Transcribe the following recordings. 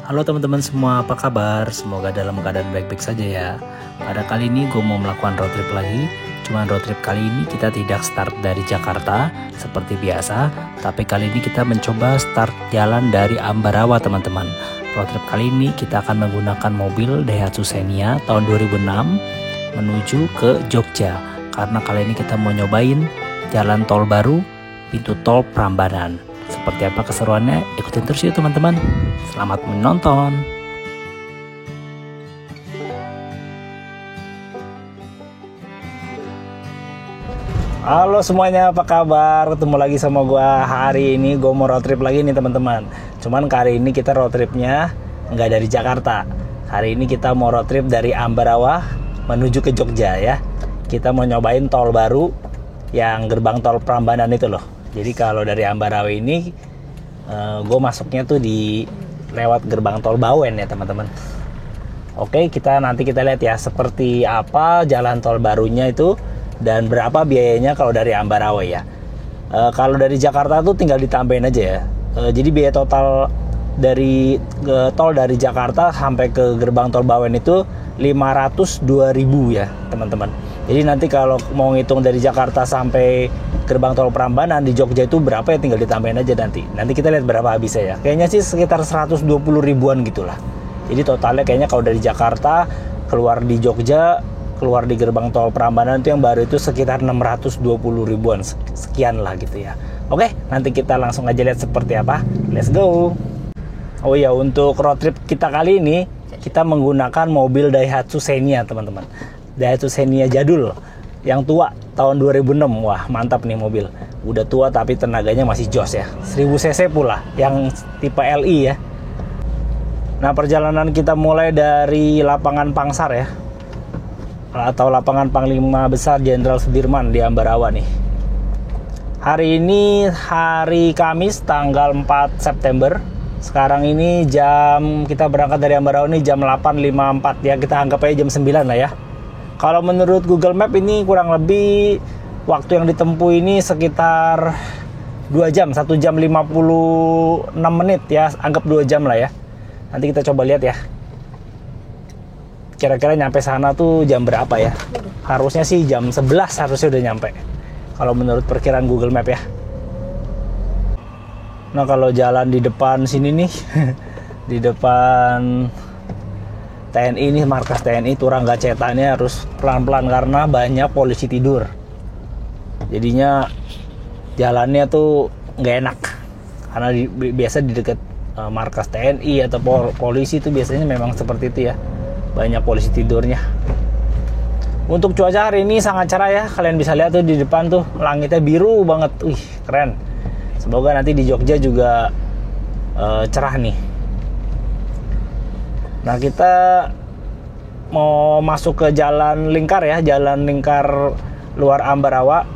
Halo teman-teman semua, apa kabar? Semoga dalam keadaan baik-baik saja ya. Pada kali ini gue mau melakukan road trip lagi. Cuman road trip kali ini kita tidak start dari Jakarta seperti biasa, tapi kali ini kita mencoba start jalan dari Ambarawa teman-teman. Road trip kali ini kita akan menggunakan mobil Daihatsu Xenia tahun 2006 menuju ke Jogja. Karena kali ini kita mau nyobain jalan tol baru, pintu tol Prambanan. Seperti apa keseruannya? Ikutin terus yuk teman-teman. Selamat menonton. Halo semuanya, apa kabar? Ketemu lagi sama gua. Hari ini gua mau road trip lagi nih teman-teman. Cuman kali ini kita road tripnya nggak dari Jakarta. Hari ini kita mau road trip dari Ambarawa menuju ke Jogja ya. Kita mau nyobain tol baru yang gerbang tol Prambanan itu loh. Jadi kalau dari Ambarawa ini gue masuknya tuh di lewat gerbang tol Bawen ya teman-teman. Oke, nanti kita lihat ya seperti apa jalan tol barunya itu dan berapa biayanya kalau dari Ambarawa ya. Kalau dari Jakarta tuh tinggal ditambahin aja ya. Jadi biaya total dari tol dari Jakarta sampai ke gerbang tol Bawen itu 502.000 ya teman-teman. Jadi nanti kalau mau ngitung dari Jakarta sampai gerbang tol Prambanan di Jogja itu berapa ya, tinggal ditambahin aja nanti. Nanti kita lihat berapa habisnya ya. Kayaknya sih sekitar 120 ribuan gitulah. Jadi totalnya kayaknya kalau dari Jakarta keluar di Jogja, keluar di gerbang tol Prambanan itu yang baru itu sekitar 620 ribuan sekian lah gitu ya. Oke, nanti kita langsung aja lihat seperti apa. Let's go. Oh iya, untuk road trip kita kali ini kita menggunakan mobil Daihatsu Xenia teman-teman. Daihatsu Xenia jadul yang tua tahun 2006. Wah mantap nih mobil, udah tua tapi tenaganya masih jos ya. 1000 cc pula yang tipe LI ya. Nah perjalanan kita mulai dari lapangan Pangsar ya, atau lapangan Panglima Besar Jenderal Sudirman di Ambarawa nih. Hari ini hari Kamis tanggal 4 September. Sekarang ini kita berangkat dari Ambarawa ini jam 8.54 ya, kita anggap aja jam 9 lah ya. Kalau menurut Google Map ini kurang lebih waktu yang ditempuh ini sekitar 2 jam, 1 jam 56 menit ya, anggap 2 jam lah ya. Nanti kita coba lihat ya. Kira-kira nyampe sana tuh jam berapa ya? Harusnya sih jam 11 harusnya udah nyampe. Kalau menurut perkiraan Google Map ya. Nah kalau jalan di depan sini nih, di depan TNI ini, markas TNI Turangga Cetanya harus pelan-pelan karena banyak polisi tidur. Jadinya jalannya tuh nggak enak karena biasa di dekat markas TNI atau polisi itu biasanya memang seperti itu ya, banyak polisi tidurnya. Untuk cuaca hari ini sangat cerah ya, kalian bisa lihat tuh di depan tuh langitnya biru banget, wih keren. Semoga nanti di Jogja juga cerah nih. Nah kita mau masuk ke jalan lingkar ya, jalan lingkar luar Ambarawa.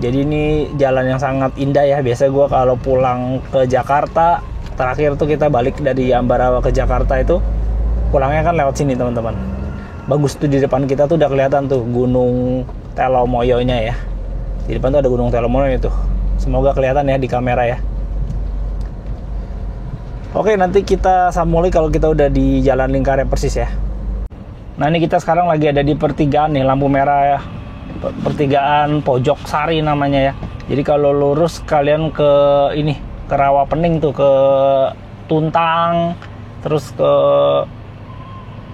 Jadi ini jalan yang sangat indah ya. Biasa gue kalau pulang ke Jakarta, terakhir tuh kita balik dari Ambarawa ke Jakarta itu pulangnya kan lewat sini teman-teman. Bagus tuh, di depan kita tuh udah kelihatan tuh Gunung Telomoyonya ya. Di depan tuh ada Gunung Telomoyo itu. Semoga kelihatan ya di kamera ya. Oke, nanti kita sambung lagi kalau kita udah di jalan lingkarnya persis ya. Nah ini kita sekarang lagi ada di pertigaan nih, lampu merah ya. Pertigaan Pojok Sari namanya ya. Jadi kalau lurus kalian ke ini, ke Rawapening tuh, ke Tuntang, terus ke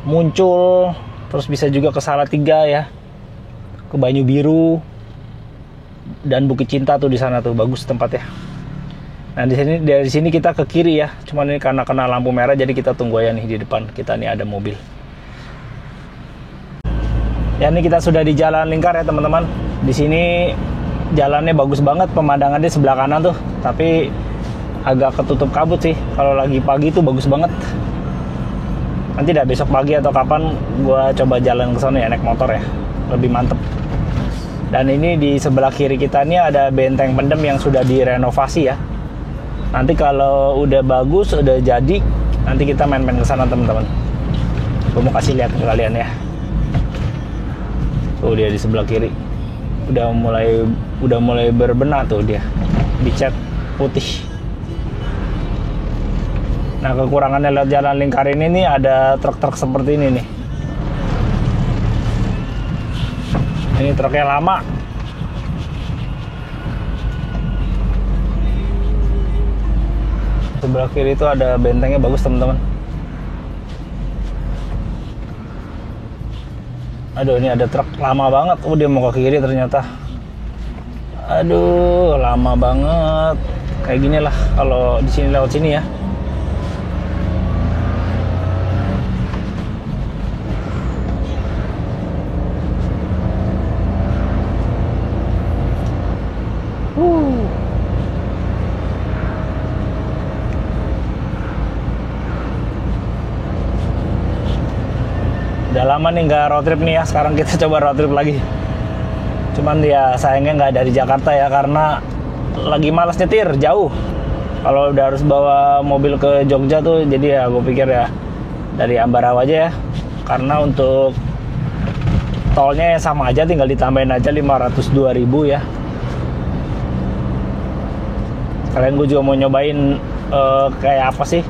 Muncul, terus bisa juga ke Salatiga ya, ke Banyu Biru dan Bukit Cinta tuh di sana tuh, bagus tempatnya. Nah dari sini kita ke kiri ya. Cuman ini karena kena lampu merah jadi kita tunggu aja nih di depan kita nih ada mobil. Ya ini kita sudah di jalan lingkar ya teman-teman. Di sini jalannya bagus banget, pemandangannya sebelah kanan tuh. Tapi agak ketutup kabut sih. Kalau lagi pagi tuh bagus banget. Nanti dah besok pagi atau kapan gua coba jalan ke sana ya naik motor ya. Lebih mantep. Dan ini di sebelah kiri kita nih ada benteng pendem yang sudah direnovasi ya. Nanti kalau udah bagus, udah jadi, nanti kita main-main ke sana teman-teman. Gue mau kasih lihat ke kalian ya. Tuh dia di sebelah kiri. Udah mulai berbenah tuh dia. Dicat putih. Nah, kekurangannya lewat jalan lingkar ini nih, ada truk-truk seperti ini nih. Ini truknya lama. Sebelah kiri itu ada bentengnya bagus, teman-teman. Aduh, ini ada truk lama banget. Oh, dia mau ke kiri ternyata. Aduh, lama banget. Kayak gini lah kalau di sini lewat sini ya. Udah lama nih nggak road trip nih ya. Sekarang kita coba road trip lagi. Cuman ya sayangnya nggak dari Jakarta ya, karena lagi malas nyetir jauh. Kalau udah harus bawa mobil ke Jogja tuh, jadi ya gue pikir ya dari Ambarawa aja ya. Karena untuk tolnya sama aja, tinggal ditambahin aja 502.000 ya. Kalian gue juga mau nyobain kayak apa sih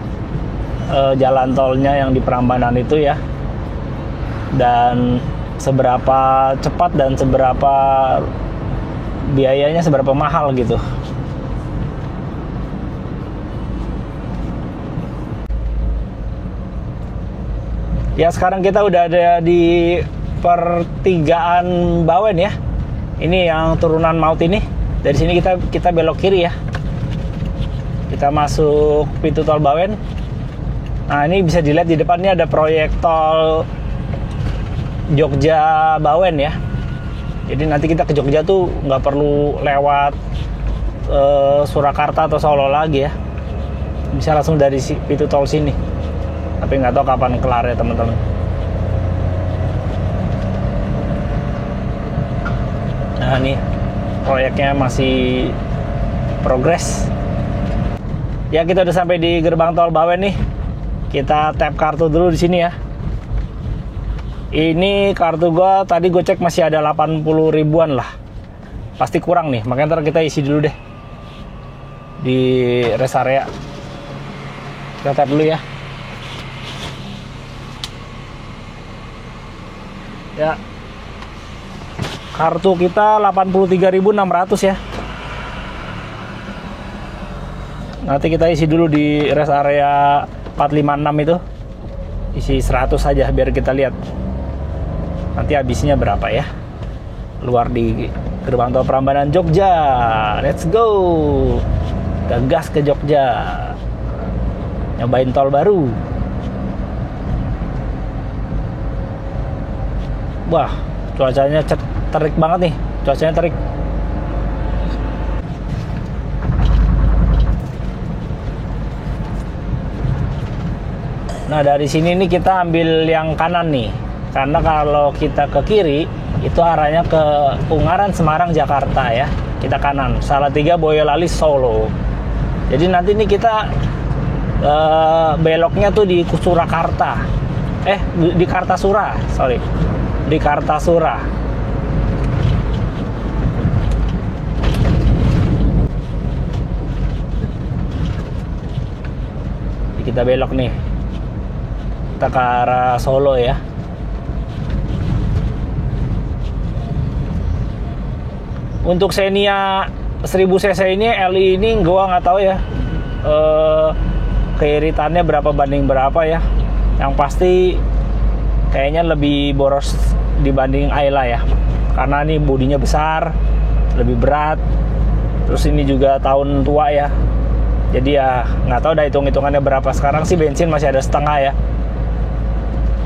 jalan tolnya yang di Prambanan itu ya. Dan seberapa cepat dan seberapa biayanya, seberapa mahal gitu. Ya, sekarang kita udah ada di pertigaan Bawen ya. Ini yang turunan Maut ini. Dari sini kita belok kiri ya. Kita masuk pintu tol Bawen. Nah, ini bisa dilihat di depannya ada proyek tol Jogja Bawen ya. Jadi nanti kita ke Jogja tuh nggak perlu lewat Surakarta atau Solo lagi ya. Bisa langsung dari pintu tol sini. Tapi nggak tahu kapan kelar ya teman-teman. Nah, ini proyeknya masih progres. Ya, kita udah sampai di gerbang tol Bawen nih. Kita tap kartu dulu di sini ya. Ini kartu gua tadi gue cek masih ada 80 ribuan lah. Pasti kurang nih, makanya ntar kita isi dulu deh di rest area. Kita tap dulu ya. Ya, kartu kita 83.600 ya. Nanti kita isi dulu di rest area 456 itu. Isi 100 saja biar kita lihat nanti habisnya berapa ya. Luar di gerbang tol Prambanan Jogja. Let's go. Gagas ke Jogja. Nyobain tol baru. Wah, cuacanya terik banget nih. Cuacanya terik. Nah, dari sini nih kita ambil yang kanan nih. Karena kalau kita ke kiri, itu arahnya ke Ungaran, Semarang, Jakarta ya. Kita kanan. Salatiga, Boyolali, Solo. Jadi nanti nih kita beloknya tuh di Surakarta. Di Kartasura, sorry. Di Kartasura. Kita belok nih. Kita ke arah Solo ya. Untuk Xenia 1000 cc ini, LI ini gua nggak tahu ya keiritannya berapa banding berapa ya. Yang pasti kayaknya lebih boros dibanding Ayla ya, karena ini bodinya besar, lebih berat. Terus ini juga tahun tua ya. Jadi ya nggak tahu dah hitung-hitungannya berapa. Sekarang sih bensin masih ada setengah ya.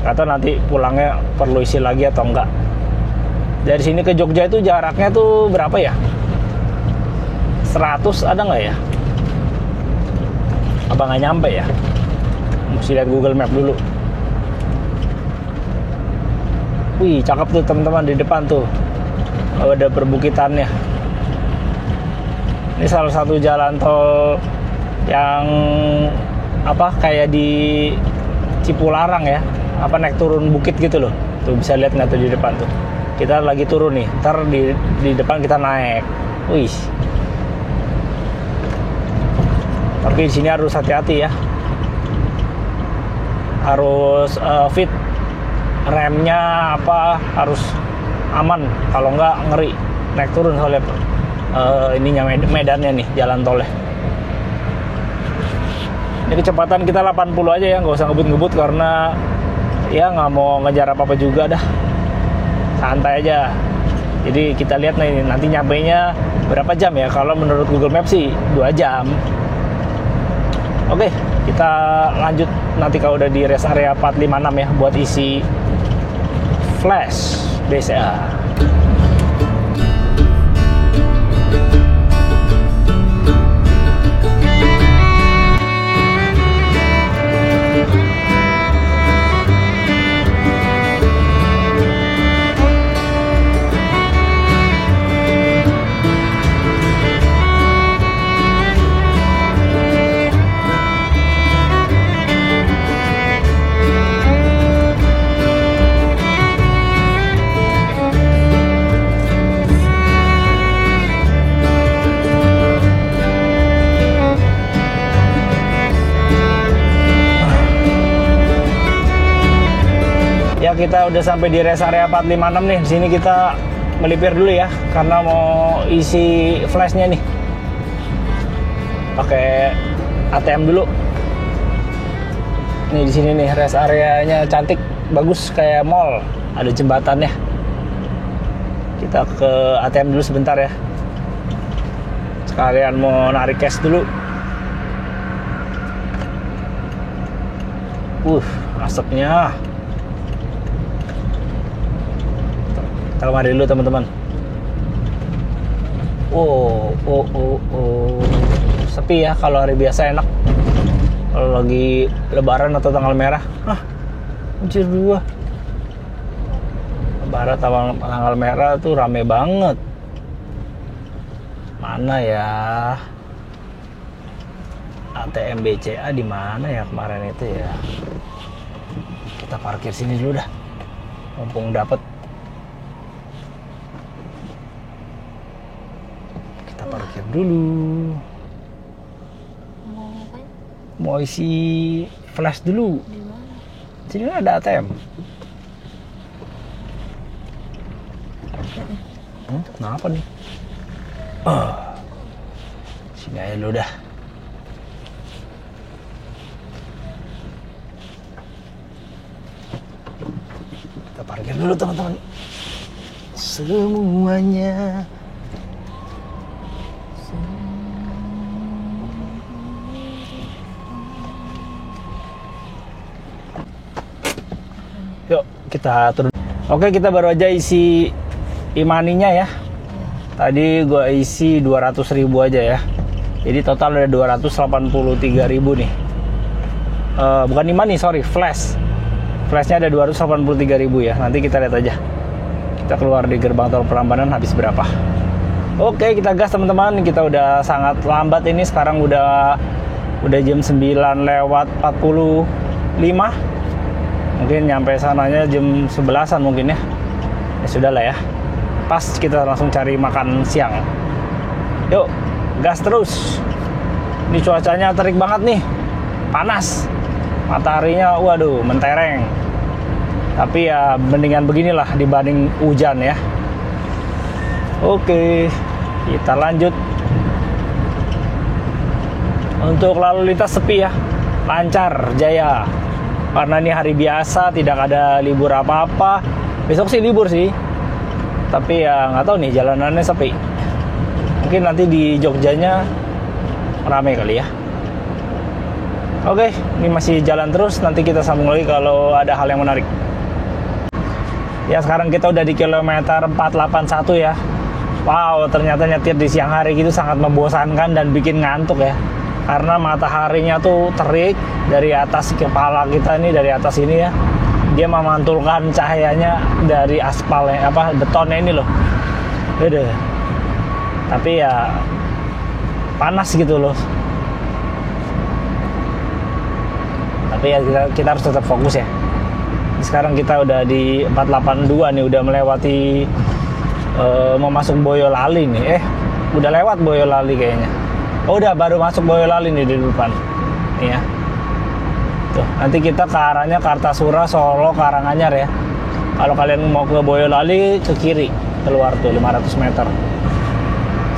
Nggak tahu nanti pulangnya perlu isi lagi atau enggak. Dari sini ke Jogja itu jaraknya tuh berapa ya? 100 ada nggak ya? Apa nggak nyampe ya? Mesti lihat Google Map dulu. Wih, cakep tuh teman-teman di depan tuh. Oh, ada perbukitannya. Ini salah satu jalan tol yang kayak di Cipularang ya. Naik turun bukit gitu loh. Tuh bisa lihat nggak tuh di depan tuh. Kita lagi turun nih, ntar di depan kita naik. Wih. Tapi di sini harus hati-hati ya. harus fit, remnya apa harus aman, kalau nggak ngeri naik turun soalnya ininya medannya nih, jalan tolnya. Ini kecepatan kita 80 aja ya, nggak usah ngebut-ngebut karena ya nggak mau ngejar apa-apa juga dah, santai aja. Jadi kita lihat nih nanti nyampainya berapa jam ya. Kalau menurut Google Maps sih 2 jam. Oke, kita lanjut nanti kalau udah di rest area 456 ya, buat isi flash BCA. Kita udah sampai di rest area 456 nih. Di sini kita melipir dulu ya, karena mau isi flashnya nih. Pakai ATM dulu. Nih di sini nih rest areanya cantik, bagus kayak mall. Ada jembatannya. Kita ke ATM dulu sebentar ya. Sekalian mau narik cash dulu. Asapnya. Kita kemari dulu teman-teman. Sepi ya, kalau hari biasa enak. Kalau lagi lebaran atau tanggal merah, anjir gua. Lebaran tanggal merah tuh rame banget. Mana ya? ATM BCA di mana ya kemarin itu ya? Kita parkir sini dulu dah. Mumpung dapet. Parkir dulu. Mau ngapain? Mau isi flash dulu. Di mana? Sini ada ATM. Kenapa nih? Sini aja dulu dah. Kita parkir dulu teman-teman. Semuanya. Yuk kita turun. Oke, kita baru aja isi imaninya ya. Tadi gua isi 200.000 aja ya. Jadi total ada 283.000 nih. Bukan imani, sorry, flash. Flashnya ada 283.000 ya. Nanti kita lihat aja. Kita keluar di gerbang tol Prambanan habis berapa. Oke, kita gas teman-teman. Kita udah sangat lambat ini. Sekarang udah jam 9 lewat 45. Mungkin nyampe sananya jam 11-an mungkin ya. Ya sudah lah ya. Pas kita langsung cari makan siang. Yuk, gas terus. Ini cuacanya terik banget nih. Panas. Mataharinya waduh mentereng. Tapi ya mendingan beginilah dibanding hujan ya. Oke, kita lanjut. Untuk lalu lintas sepi ya. Lancar, jaya. Karena ini hari biasa, tidak ada libur apa-apa. Besok sih libur sih. Tapi ya nggak tahu nih, jalanannya sepi. Mungkin nanti di Jogjanya ramai kali ya. Oke, ini masih jalan terus. Nanti kita sambung lagi kalau ada hal yang menarik. Ya sekarang kita udah di kilometer 481 ya. Wow, ternyata nyetir di siang hari gitu sangat membosankan dan bikin ngantuk ya. Karena mataharinya tuh terik dari atas kepala kita nih, dari atas ini ya. Dia memantulkan cahayanya dari aspalnya, betonnya ini loh. Udah. Tapi ya panas gitu loh. Tapi ya kita harus tetap fokus ya. Sekarang kita udah di 482 nih, udah melewati mau masuk Boyolali nih. Udah lewat Boyolali kayaknya. Oh udah, baru masuk Boyolali nih di depan. Nih ya. Tuh, nanti kita ke arahnya Kartasura, Solo, Karanganyar ya. Kalau kalian mau ke Boyolali, ke kiri, keluar tuh 500 meter.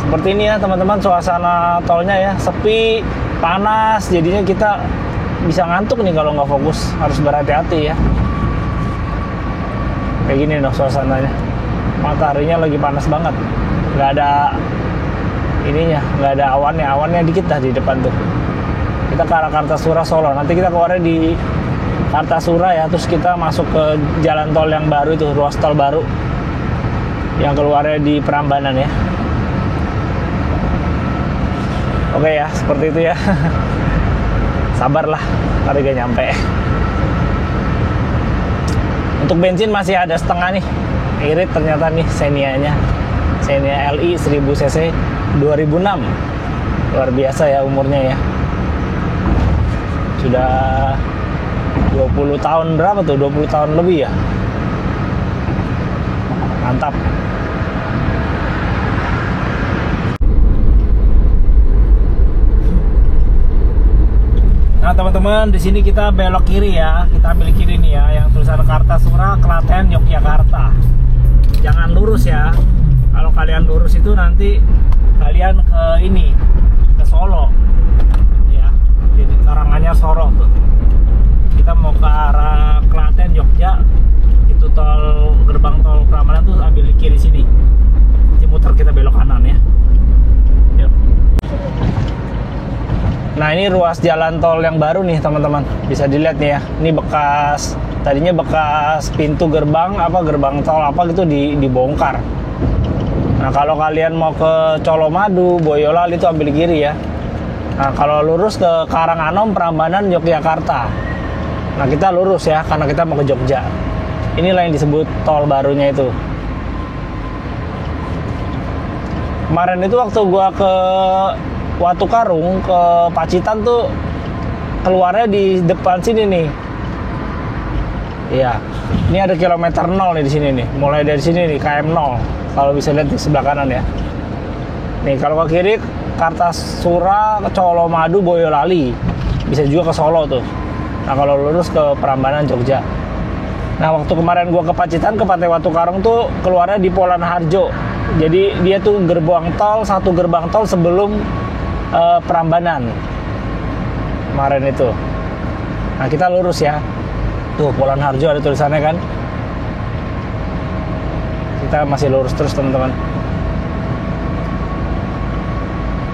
Seperti ini ya teman-teman suasana tolnya ya, sepi, panas, jadinya kita bisa ngantuk nih kalau nggak fokus, harus berhati-hati ya. Kayak gini loh suasananya, mataharinya lagi panas banget, nggak ada ininya, nggak ada awannya dikit dah di depan tuh. Kita ke arah Kartasura, Solo, nanti kita keluarnya di Kartasura ya, terus kita masuk ke jalan tol yang baru itu, ruas tol baru yang keluarnya di Prambanan ya. Oke ya, seperti itu ya. Sabarlah, tadi gak nyampe. Untuk bensin masih ada setengah nih, irit ternyata nih Xenia-nya, Xenia LI 1000 cc 2006, luar biasa ya umurnya ya. Sudah 20 tahun berapa tuh, 20 tahun lebih ya. Mantap. Nah teman-teman, di sini kita belok kiri ya. Kita ambil kiri nih ya, yang tulisan Kartasura, Klaten, Yogyakarta. Jangan lurus ya. Kalau kalian lurus itu nanti kalian ke ini, ke Solo. Ya, jadi Karanganyar, Solo tuh. Kita mau ke arah Klaten, Jogja. Itu tol, gerbang tol Prambanan tuh ambil di kiri sini. Nanti muter kita belok kanan ya. Yuk. Nah ini ruas jalan tol yang baru nih teman-teman, bisa dilihat nih ya. Ini bekas, tadinya bekas pintu gerbang gerbang tol apa gitu dibongkar. Nah kalau kalian mau ke Colomadu, Boyolali itu ambil kiri ya. Nah kalau lurus ke Karanganom, Prambanan, Yogyakarta. Nah kita lurus ya, karena kita mau ke Jogja. Inilah yang disebut tol barunya itu. Kemarin itu waktu gua ke Watu Karung, ke Pacitan tuh keluarnya di depan sini nih. Iya, ini ada kilometer 0 nih di sini nih. Mulai dari sini nih KM 0. Kalau bisa lihat di sebelah kanan ya. Nih kalau ke kiri Kartasura, Colomadu, Boyolali. Bisa juga ke Solo tuh. Nah kalau lurus ke Prambanan, Jogja. Nah waktu kemarin gua ke Pacitan, ke Pantai Watu Karung tuh keluarnya di Polanharjo. Jadi dia tuh gerbang tol, satu gerbang tol sebelum Prambanan kemarin itu. Nah kita lurus ya. Tuh Polanharjo ada tulisannya kan. Kita masih lurus terus teman-teman.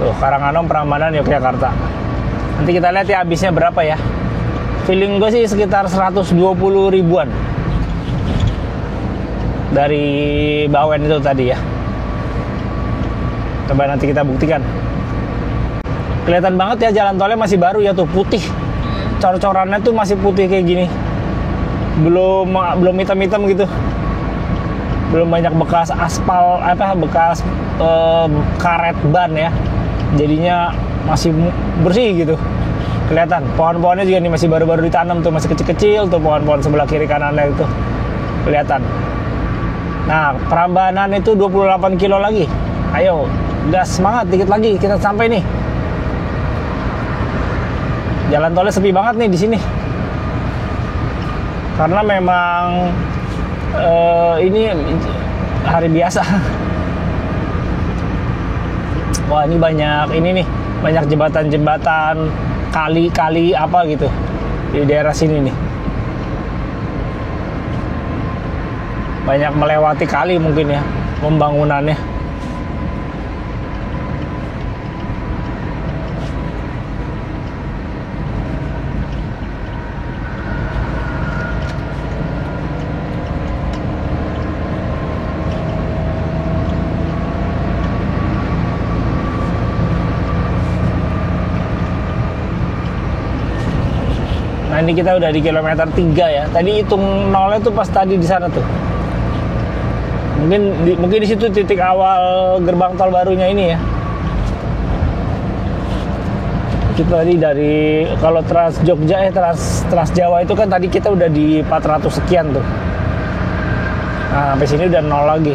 Tuh Karanganom, Prambanan, Yogyakarta. Nanti kita lihat ya habisnya berapa ya. Feeling gue sih sekitar 120 ribuan dari Bawen itu tadi ya. Coba nanti kita buktikan. Kelihatan banget ya jalan tolnya masih baru ya tuh, putih. Cor-corannya tuh masih putih kayak gini. Belum hitam-hitam gitu. Belum banyak bekas aspal bekas karet ban ya. Jadinya masih bersih gitu. Kelihatan. Pohon-pohonnya juga nih masih baru-baru ditanam tuh, masih kecil-kecil tuh pohon-pohon sebelah kiri kanannya itu. Kelihatan. Nah, Prambanan itu 28 kilo lagi. Ayo, gas semangat dikit lagi kita sampai nih. Jalan tolnya sepi banget nih di sini. Karena memang ini hari biasa. Wah, ini banyak ini nih, banyak jembatan-jembatan, kali-kali apa gitu di daerah sini nih. Banyak melewati kali mungkin ya pembangunannya. Nah ini kita udah di kilometer 3 ya. Tadi hitung nolnya tuh pas tadi di sana tuh. Mungkin di situ titik awal gerbang tol barunya ini ya. Kita tadi dari kalau Trans Jogja Trans Jawa itu kan tadi kita udah di 400 sekian tuh. Nah sampai sini udah 0 lagi.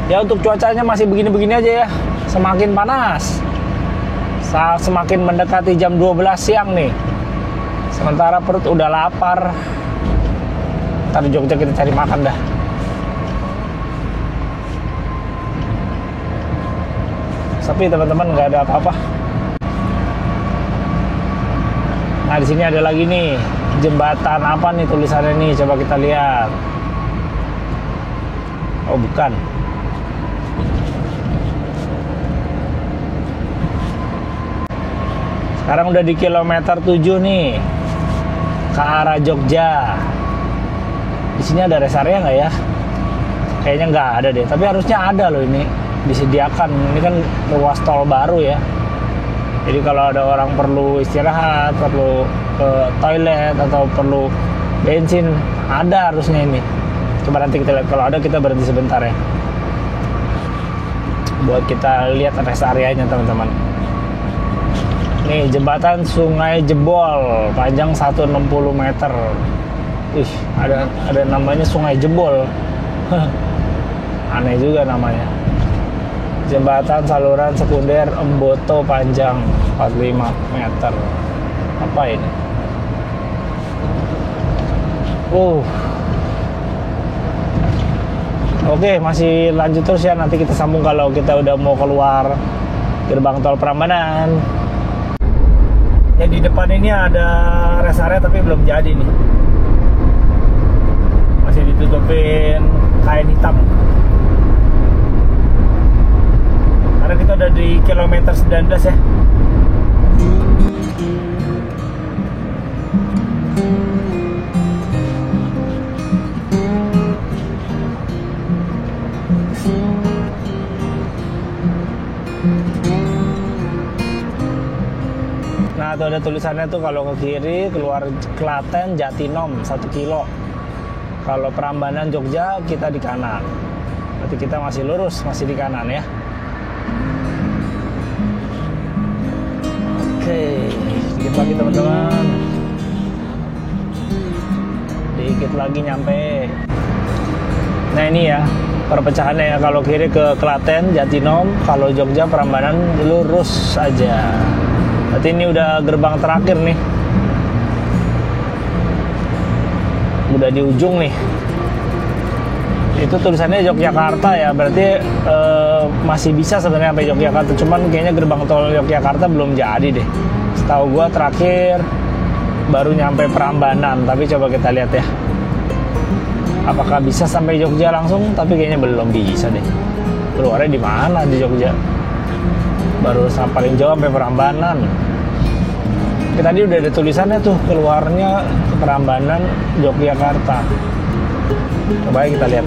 Ya untuk cuacanya masih begini-begini aja ya. Semakin panas. Semakin mendekati jam 12 siang nih. Sementara perut udah lapar. Ntar di Jogja kita cari makan dah. Sepi teman-teman, nggak ada apa-apa. Nah di sini ada lagi nih jembatan apa nih tulisannya nih, coba kita lihat. Oh bukan. Sekarang udah di kilometer 7 nih, ke arah Jogja. Di sini ada rest area nggak ya? Kayaknya nggak ada deh, tapi harusnya ada loh ini. Disediakan, ini kan ruas tol baru ya. Jadi kalau ada orang perlu istirahat, perlu ke toilet atau perlu bensin, ada harusnya ini. Coba nanti kita lihat, kalau ada kita berhenti sebentar ya, buat kita lihat rest areanya teman-teman. Nih jembatan Sungai Jebol, panjang 160 meter. Ih, ada namanya Sungai Jebol. Aneh juga namanya. Jembatan saluran sekunder Emboto panjang 45 meter. Apa ini? Oke, masih lanjut terus ya. Nanti kita sambung kalau kita udah mau keluar gerbang tol Prambanan. Ya di depan ini ada rest area tapi belum jadi nih. Masih ditutupin kain hitam. Karena kita udah di kilometer 19 ya. Nah tuh ada tulisannya tuh, kalau ke kiri keluar Klaten Jatinom 1 kilo. Kalau Prambanan Jogja kita di kanan. Berarti kita masih lurus, masih di kanan ya. Oke, dikit lagi teman-teman. Dikit lagi nyampe. Nah ini ya perpecahannya ya. Kalau kiri ke Klaten Jatinom, kalau Jogja Prambanan lurus aja. Berarti ini udah gerbang terakhir nih. Udah di ujung nih. Itu tulisannya Yogyakarta ya, berarti masih bisa sebenarnya sampai Yogyakarta, cuman kayaknya gerbang tol Yogyakarta belum jadi deh. Setahu gua terakhir baru nyampe Prambanan, tapi coba kita lihat ya. Apakah bisa sampai Jogja langsung? Tapi kayaknya belum bisa deh. Keluarnya di mana di Jogja? Baru paling jauh sampai Prambanan. Tadi udah ada tulisannya tuh, keluarnya ke Prambanan Yogyakarta. Coba kita lihat.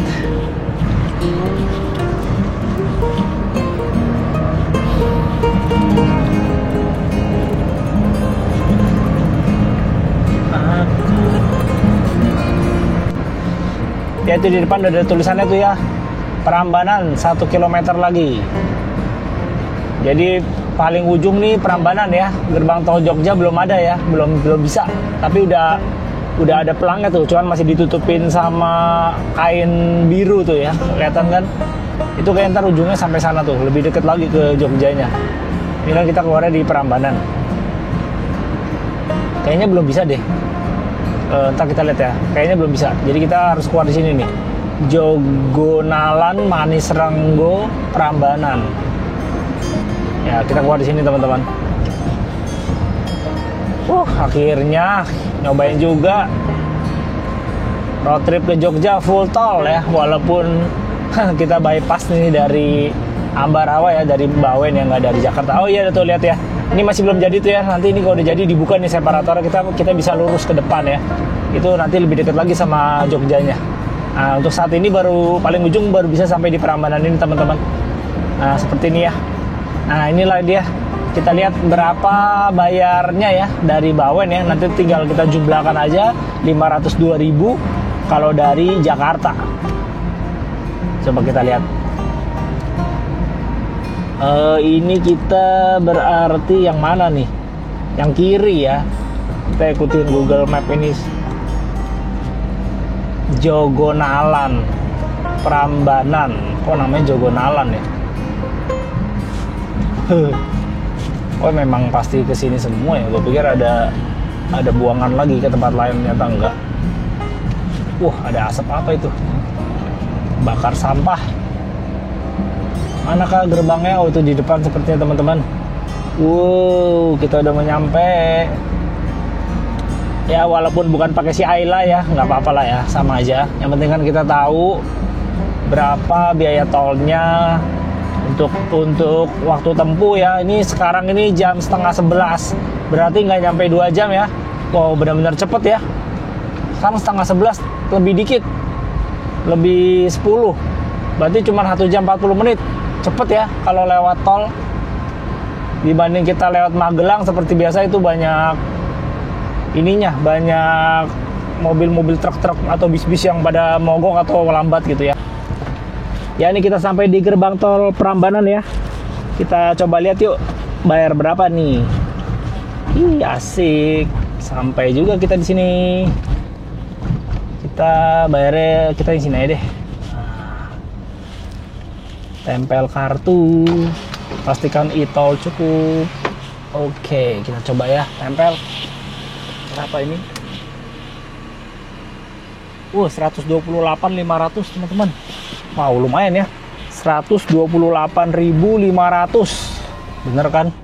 Ya itu di depan udah ada tulisannya tuh ya, Prambanan 1 kilometer lagi. Jadi paling ujung nih Prambanan ya, gerbang tol Jogja belum ada ya, belum bisa. Tapi udah ada pelangnya tuh, cuman masih ditutupin sama kain biru tuh ya, kelihatan kan? Itu kayak ntar ujungnya sampai sana tuh, lebih deket lagi ke Jogjanya. Ini kan kita keluarnya di Prambanan. Kayaknya belum bisa deh. Ntar kita lihat ya, kayaknya belum bisa. Jadi kita harus keluar di sini nih, Jogonalan Manis Renggo Prambanan. Ya kita keluar di sini teman-teman. Akhirnya nyobain juga road trip ke Jogja full tol ya, walaupun kita bypass nih dari Ambarawa ya, dari Bawen ya, nggak dari Jakarta. Oh iya tuh lihat ya, ini masih belum jadi tuh ya. Nanti ini kalau udah jadi dibuka nih separatornya, kita bisa lurus ke depan ya. Itu nanti lebih dekat lagi sama Jogjanya. Nah untuk saat ini baru paling ujung baru bisa sampai di Prambanan ini teman-teman. Nah seperti ini ya. Nah inilah dia. Kita lihat berapa bayarnya ya dari Bawen ya. Nanti tinggal kita jumlahkan aja, 502.000 kalau dari Jakarta. Coba kita lihat. Ini kita berarti yang mana nih? Yang kiri ya. Kita ikutin Google Map ini. Jogonalan Prambanan. Kok namanya Jogonalan ya? Oh memang pasti ke sini semua ya. Gue pikir ada buangan lagi ke tempat lain, ternyata enggak. Wah, ada asap apa itu? Bakar sampah. Manakah gerbangnya? Oh, itu di depan sepertinya teman-teman. Wow, kita udah nyampe. Ya walaupun bukan pakai si Ayla ya, nggak apa-apa lah ya, sama aja. Yang penting kan kita tahu berapa biaya tolnya untuk waktu tempuh ya. Ini sekarang ini jam setengah 11, berarti nggak nyampe 2 jam ya. Wow, benar-benar cepet ya. Sekarang setengah 11 lebih dikit, lebih 10, berarti cuma 1 jam 40 menit. Cepet ya kalau lewat tol dibanding kita lewat Magelang. Seperti biasa itu banyak ininya, banyak mobil-mobil truk-truk atau bis-bis yang pada mogok atau lambat gitu ya. Ya, ini kita sampai di gerbang tol Prambanan ya. Kita coba lihat yuk, bayar berapa nih. Ih, asik. Sampai juga kita di sini. Kita bayarnya kita di sini aja deh. Tempel kartu. Pastikan e-tol cukup. Oke, kita coba ya, tempel. Berapa ini? 128.500 teman-teman. Wow, lumayan ya. 128.500. Bener kan?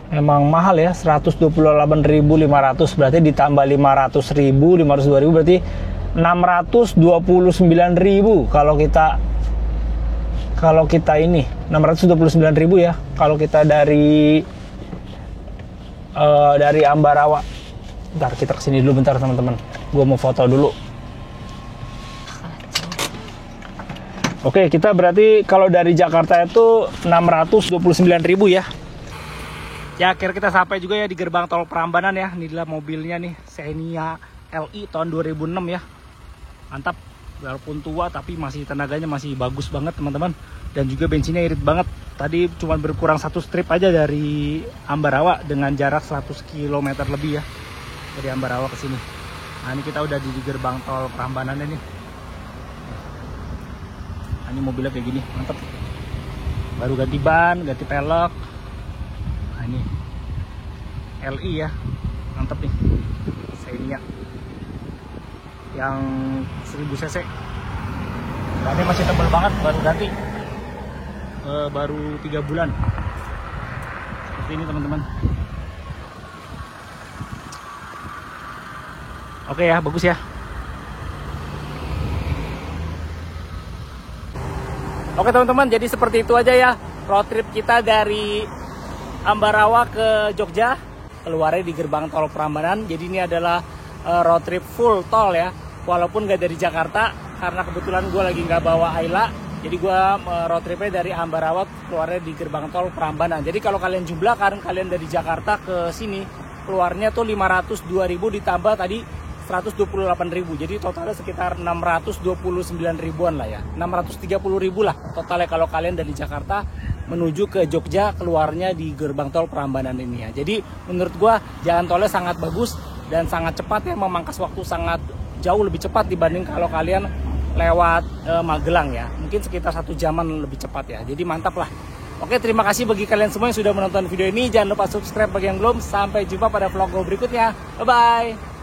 Emang mahal ya, 128.500, berarti ditambah 500.000, 502.000 berarti 629.000 kalau kita ini 629.000 ya. Kalau kita dari Ambarawa. Bentar, kita kesini dulu bentar teman-teman. Gue mau foto dulu. Oke, kita berarti kalau dari Jakarta itu 629.000 ya. Ya, akhirnya kita sampai juga ya di gerbang tol Prambanan ya. Ini adalah mobilnya nih, Xenia LI tahun 2006 ya. Mantap, walaupun tua tapi masih tenaganya masih bagus banget teman-teman. Dan juga bensinnya irit banget. Tadi cuma berkurang 1 strip aja dari Ambarawa dengan jarak 100 km lebih ya. Dari Ambarawa ke sini. Nah, ini kita udah di gerbang tol Prambanan ini. Nah, ini mobilnya kayak gini, mantap. Baru ganti ban, ganti pelek. Nah, ini LI ya, mantap nih. Xenia yang 1000 cc. Bannya masih tebal banget, baru ganti. Baru 3 bulan. Seperti ini teman-teman. Oke ya, bagus ya. Oke teman-teman, jadi seperti itu aja ya road trip kita dari Ambarawa ke Jogja. Keluarnya di gerbang tol Prambanan. Jadi ini adalah road trip full tol ya. Walaupun gak dari Jakarta, karena kebetulan gue lagi gak bawa Ayla. Jadi gue road tripnya dari Ambarawa keluarnya di gerbang tol Prambanan. Jadi kalau kalian jumlahkan, kalian dari Jakarta ke sini keluarnya tuh 502.000 ditambah tadi 128.000. Jadi totalnya sekitar 629.000-an lah ya. 630.000 lah totalnya kalau kalian dari Jakarta menuju ke Jogja keluarnya di gerbang tol Prambanan ini ya. Jadi menurut gua jalan tolnya sangat bagus dan sangat cepat ya, memangkas waktu sangat jauh lebih cepat dibanding kalau kalian lewat Magelang ya. Mungkin sekitar 1 jaman lebih cepat ya. Jadi mantap lah. Oke, terima kasih bagi kalian semua yang sudah menonton video ini. Jangan lupa subscribe bagi yang belum. Sampai jumpa pada vlog gue berikutnya. Bye-bye.